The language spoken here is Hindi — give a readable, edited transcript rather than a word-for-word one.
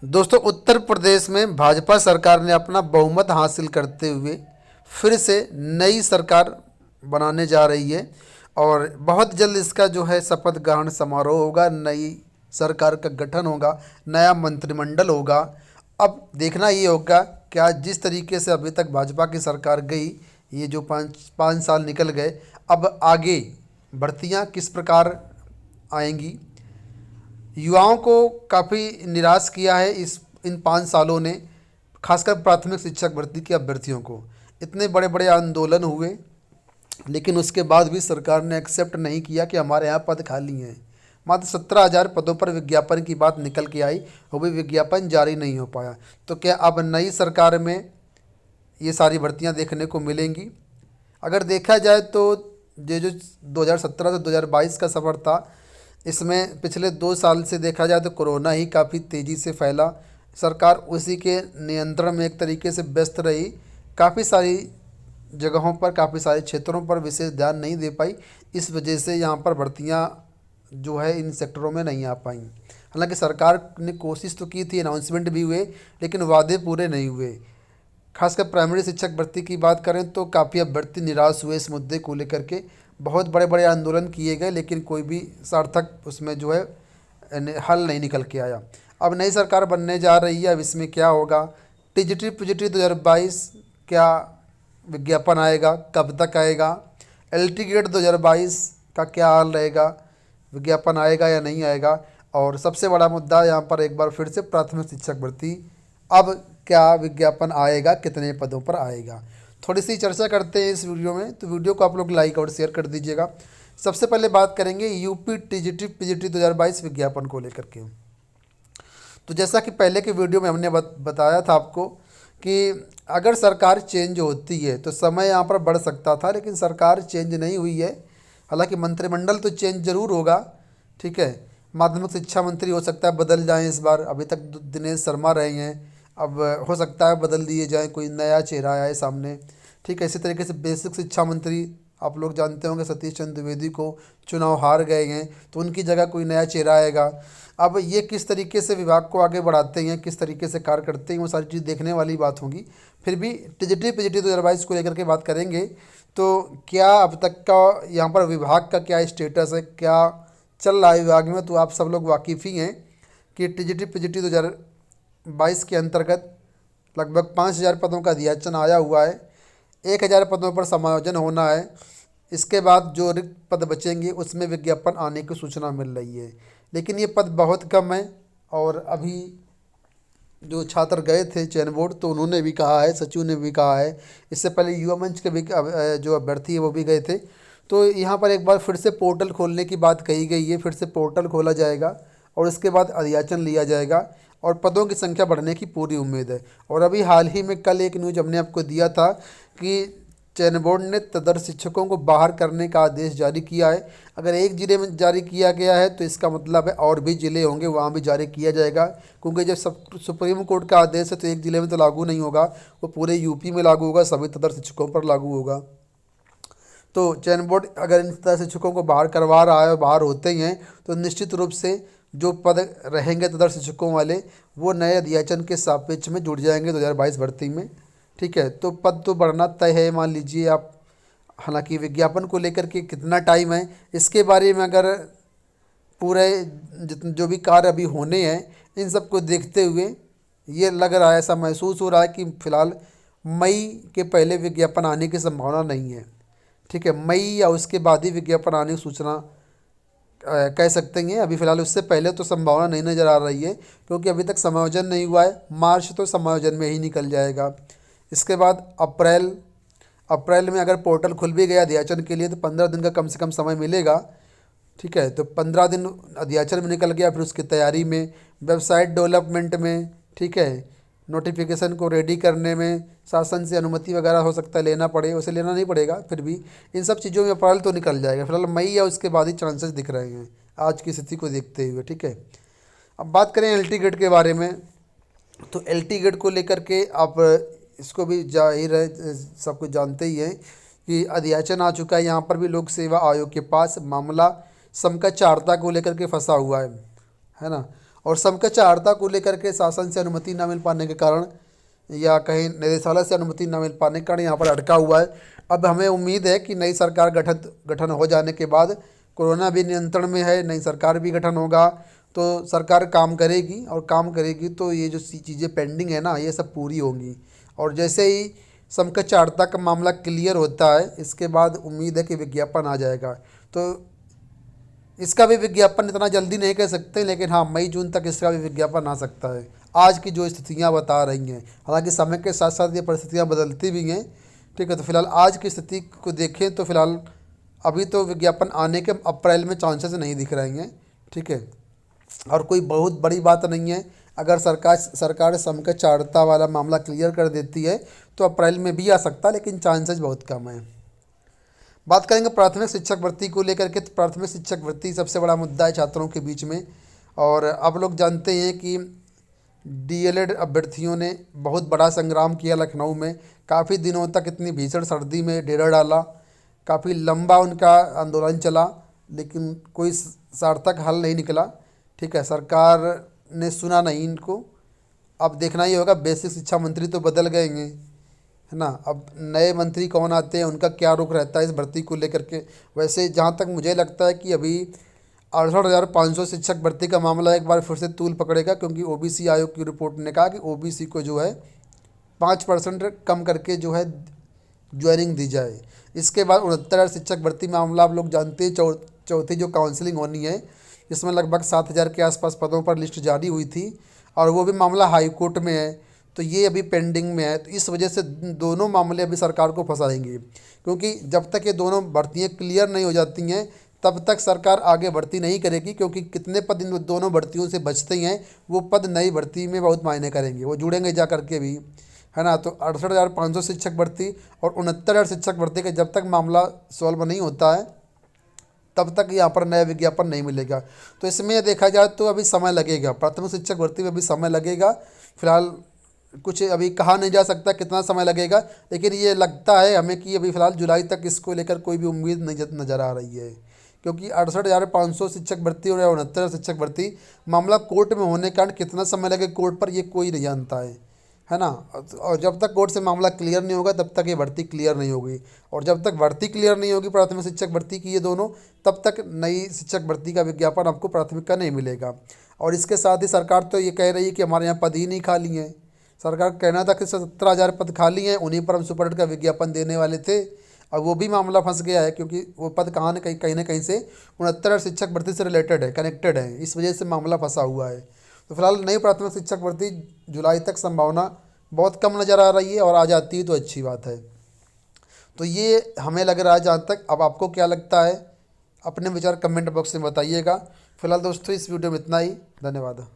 दोस्तों, उत्तर प्रदेश में भाजपा सरकार ने अपना बहुमत हासिल करते हुए फिर से नई सरकार बनाने जा रही है और बहुत जल्द इसका जो है शपथ ग्रहण समारोह होगा। नई सरकार का गठन होगा, नया मंत्रिमंडल होगा। अब देखना ये होगा क्या जिस तरीके से अभी तक भाजपा की सरकार गई, ये जो पाँच पाँच साल निकल गए, अब आगे भर्तियां किस प्रकार आएंगी। युवाओं को काफ़ी निराश किया है इस इन 5 सालों ने, खासकर प्राथमिक शिक्षक भर्ती के अभ्यर्थियों को। इतने बड़े बड़े आंदोलन हुए, लेकिन उसके बाद भी सरकार ने एक्सेप्ट नहीं किया कि हमारे यहाँ पद खाली हैं। मात्र 17,000 पदों पर विज्ञापन की बात निकल के आई, वो भी विज्ञापन जारी नहीं हो पाया। तो क्या अब नई सरकार में ये सारी भर्तियां देखने को मिलेंगी? अगर देखा जाए तो ये जो 2017 से 2022 का सफ़र था, इसमें पिछले 2 साल से देखा जाए तो कोरोना ही काफ़ी तेज़ी से फैला। सरकार उसी के नियंत्रण में एक तरीके से व्यस्त रही। काफ़ी सारी जगहों पर, काफ़ी सारे क्षेत्रों पर विशेष ध्यान नहीं दे पाई। इस वजह से यहाँ पर भर्तियाँ जो है इन सेक्टरों में नहीं आ पाई। हालांकि सरकार ने कोशिश तो की थी, अनाउंसमेंट भी हुए, लेकिन वादे पूरे नहीं हुए। खासकर प्राइमरी शिक्षक भर्ती की बात करें तो काफ़ी अभ्यर्थी निराश हुए इस मुद्दे को लेकर के। बहुत बड़े बड़े आंदोलन किए गए, लेकिन कोई भी सार्थक उसमें जो है हल नहीं निकल के आया। अब नई सरकार बनने जा रही है, अब इसमें क्या होगा? टीजीटी पीजीटी 2022 क्या विज्ञापन आएगा? कब तक आएगा? एलटी गेट 2022 का क्या हाल रहेगा? विज्ञापन आएगा या नहीं आएगा? और सबसे बड़ा मुद्दा यहाँ पर एक बार फिर से प्राथमिक शिक्षक भर्ती, अब क्या विज्ञापन आएगा? कितने पदों पर आएगा? थोड़ी सी चर्चा करते हैं इस वीडियो में, तो वीडियो को आप लोग लाइक और शेयर कर दीजिएगा। सबसे पहले बात करेंगे यूपी टीजीटी पीजीटी 2022 विज्ञापन को लेकर के। तो जैसा कि पहले के वीडियो में हमने बताया था आपको कि अगर सरकार चेंज होती है तो समय यहाँ पर बढ़ सकता था, लेकिन सरकार चेंज नहीं हुई है। हालांकि मंत्रिमंडल तो चेंज जरूर होगा, ठीक है। माध्यमिक शिक्षा मंत्री हो सकता है बदल जाएं इस बार, अभी तक दिनेश शर्मा रहे हैं, अब हो सकता है बदल दिए जाएं, कोई नया चेहरा आए सामने, ठीक है। इसी तरीके से बेसिक शिक्षा मंत्री आप लोग जानते होंगे सतीश चंद्र द्विवेदी को चुनाव हार गए हैं, तो उनकी जगह कोई नया चेहरा आएगा। अब ये किस तरीके से विभाग को आगे बढ़ाते हैं, किस तरीके से कार्य करते हैं, वो सारी चीज़ देखने वाली बात होगी। फिर भी टीजीटी पीजीटी 2022 को लेकर के बात करेंगे तो क्या अब तक का यहाँ पर विभाग का क्या स्टेटस है, क्या चल रहा है विभाग में, तो आप सब लोग वाकिफ़ ही हैं कि टीजीटी पीजीटी 2022 के अंतर्गत लगभग 5,000 पदों का अध्याचन आया हुआ है। 1,000 पदों पर समायोजन होना है। इसके बाद जो रिक्त पद बचेंगे उसमें विज्ञापन आने की सूचना मिल रही है, लेकिन ये पद बहुत कम है। और अभी जो छात्र गए थे चयन बोर्ड, तो उन्होंने भी कहा है, सचिव ने भी कहा है, इससे पहले युवा मंच के भी जो अभ्यर्थी है वो भी गए थे। तो यहाँ पर एक बार फिर से पोर्टल खोलने की बात कही गई है, फिर से पोर्टल खोला जाएगा और इसके बाद अध्याचन लिया जाएगा और पदों की संख्या बढ़ने की पूरी उम्मीद है। और अभी हाल ही में कल एक न्यूज हमने आपको दिया था कि चयन बोर्ड ने तदर्थ शिक्षकों को बाहर करने का आदेश जारी किया है। अगर एक ज़िले में जारी किया गया है तो इसका मतलब है और भी ज़िले होंगे वहाँ भी जारी किया जाएगा, क्योंकि जब सब सुप्रीम कोर्ट का आदेश है तो एक ज़िले में तो लागू नहीं होगा, वो पूरे यूपी में लागू होगा, सभी तदर्थ शिक्षकों पर लागू होगा। तो चयन बोर्ड अगर इन तरह शिक्षकों को बाहर करवा रहा है और बाहर होते ही हैं, तो निश्चित रूप से जो पद रहेंगे तदर्थ शिक्षकों वाले, वो नए अध्याचन के सापेक्ष में जुड़ जाएंगे 2022 भर्ती में, ठीक है। तो पद तो बढ़ना तय है, मान लीजिए आप। हालांकि विज्ञापन को लेकर के कितना टाइम है इसके बारे में, अगर पूरे जितने जो भी कार्य अभी होने हैं इन सब को देखते हुए ये लग रहा है, ऐसा महसूस हो रहा है कि फ़िलहाल मई के पहले विज्ञापन आने की संभावना नहीं है, ठीक है। मई या उसके बाद ही विज्ञापन आने की सूचना कह सकते हैं। अभी फ़िलहाल उससे पहले तो संभावना नहीं नज़र आ रही है, क्योंकि अभी तक समायोजन नहीं हुआ है। मार्च तो समायोजन में ही निकल जाएगा। इसके बाद अप्रैल में अगर पोर्टल खुल भी गया अध्याचन के लिए तो 15 दिन का कम से कम समय मिलेगा, ठीक है। तो 15 दिन अध्याचन में निकल गया, फिर उसकी तैयारी में, वेबसाइट डेवलपमेंट में, ठीक है, नोटिफिकेशन को रेडी करने में, शासन से अनुमति वगैरह हो सकता है लेना पड़े, उसे लेना नहीं पड़ेगा, फिर भी इन सब चीज़ों में अप्रैल तो निकल जाएगा। फिलहाल मई या उसके बाद ही चांसेस दिख रहे हैं आज की स्थिति को देखते हुए, ठीक है। अब बात करें एलटी गेट के बारे में, तो एलटी गेट को लेकर के आप इसको भी जाहिर है सब कुछ जानते ही हैं कि अध्याचन आ चुका है। यहाँ पर भी लोक सेवा आयोग के पास मामला समकक्षार्हता को लेकर के फंसा हुआ है ना। और समकक्षार्हता को लेकर के शासन से अनुमति न मिल पाने के कारण या कहीं निदेशालय से अनुमति न मिल पाने के कारण यहाँ पर अटका हुआ है। अब हमें उम्मीद है कि नई सरकार गठन हो जाने के बाद, कोरोना भी नियंत्रण में है, नई सरकार भी गठन होगा तो सरकार काम करेगी, और काम करेगी तो ये जो चीज़ें पेंडिंग है ना, ये सब पूरी होंगी। और जैसे ही समकक्षार्हता का मामला क्लियर होता है, इसके बाद उम्मीद है कि विज्ञापन आ जाएगा। तो इसका भी विज्ञापन इतना जल्दी नहीं कह सकते, लेकिन हाँ, मई जून तक इसका भी विज्ञापन आ सकता है, आज की जो स्थितियाँ बता रही हैं। हालांकि समय के साथ साथ ये परिस्थितियाँ बदलती भी हैं, ठीक है। तो फिलहाल आज की स्थिति को देखें तो फिलहाल अभी तो विज्ञापन आने के अप्रैल में चांसेस नहीं दिख रहे हैं, ठीक है। और कोई बहुत बड़ी बात नहीं है, अगर सरकार समकक्षार्हता वाला मामला क्लियर कर देती है तो अप्रैल में भी आ सकता है, लेकिन चांसेस बहुत कम है। बात करेंगे प्राथमिक शिक्षक भर्ती को लेकर के, तो प्राथमिक शिक्षक भर्ती सबसे बड़ा मुद्दा है छात्रों के बीच में। और आप लोग जानते हैं कि डीएलएड अभ्यर्थियों ने बहुत बड़ा संग्राम किया लखनऊ में, काफ़ी दिनों तक इतनी भीषण सर्दी में डेरा डाला, काफ़ी लंबा उनका आंदोलन चला, लेकिन कोई सार्थक हल नहीं निकला, ठीक है। सरकार ने सुना नहीं इनको। अब देखना ही होगा, बेसिक शिक्षा मंत्री तो बदल गए हैं, है ना। अब नए मंत्री कौन आते हैं, उनका क्या रुख रहता है इस भर्ती को लेकर के। वैसे जहाँ तक मुझे लगता है कि अभी 68,500 शिक्षक भर्ती का मामला एक बार फिर से तूल पकड़ेगा, क्योंकि ओबीसी आयोग की रिपोर्ट ने कहा कि ओबीसी को जो है 5% कम करके जो है ज्वाइनिंग दी जाए। इसके बाद 69,000 शिक्षक भर्ती मामला आप लोग जानते हैं, चौथी जो काउंसलिंग होनी है, इसमें लगभग 7,000 के आसपास पदों पर लिस्ट जारी हुई थी, और वो भी मामला हाई कोर्ट में है, तो ये अभी पेंडिंग में है। तो इस वजह से दोनों मामले अभी सरकार को फंसाएंगे, क्योंकि जब तक ये दोनों भर्तियाँ क्लियर नहीं हो जाती हैं तब तक सरकार आगे भर्ती नहीं करेगी, क्योंकि कितने पद इन दोनों भर्तियों से बचते हैं, वो पद नई भर्ती में बहुत मायने करेंगे, वो जुड़ेंगे जा करके भी, है ना। तो 68,500 शिक्षक भर्ती और 69,000 शिक्षक भर्ती का जब तक मामला सॉल्व नहीं होता है तब तक यहाँ पर नया विज्ञापन नहीं मिलेगा। तो इसमें देखा जाए तो अभी समय लगेगा, प्राथमिक शिक्षक भर्ती में भी समय लगेगा। फिलहाल कुछ अभी कहा नहीं जा सकता कितना समय लगेगा, लेकिन ये लगता है हमें कि अभी फ़िलहाल जुलाई तक इसको लेकर कोई भी उम्मीद नहीं नज़र आ रही है, क्योंकि 68,500 शिक्षक भर्ती और 69,000 शिक्षक भर्ती मामला कोर्ट में होने के कारण कितना समय लगे कोर्ट पर, ये कोई नहीं जानता है ना। और जब तक कोर्ट से मामला क्लियर नहीं होगा तब तक ये भर्ती क्लियर नहीं होगी, और जब तक भर्ती क्लियर नहीं होगी प्राथमिक शिक्षक भर्ती की ये दोनों, तब तक नई शिक्षक भर्ती का विज्ञापन आपको प्राथमिक का नहीं मिलेगा। और इसके साथ ही सरकार तो ये कह रही है कि हमारे यहाँ पद ही नहीं खाली हैं। सरकार कहना था कि 17,000 पद खाली हैं, उन्हीं पर हम सुपरडेट का विज्ञापन देने वाले थे। अब वो भी मामला फंस गया है, क्योंकि वो पद कहाँ न कहीं ना कहीं से 69,000 शिक्षक भर्ती से रिलेटेड है, कनेक्टेड है, इस वजह से मामला फंसा हुआ है। तो फिलहाल नई प्राथमिक शिक्षक भर्ती जुलाई तक संभावना बहुत कम नज़र आ रही है, और आ जाती है तो अच्छी बात है। तो ये हमें लग रहा है जहाँ तक। अब आपको क्या लगता है, अपने विचार कमेंट बॉक्स में बताइएगा। फिलहाल दोस्तों इस वीडियो में इतना ही, धन्यवाद।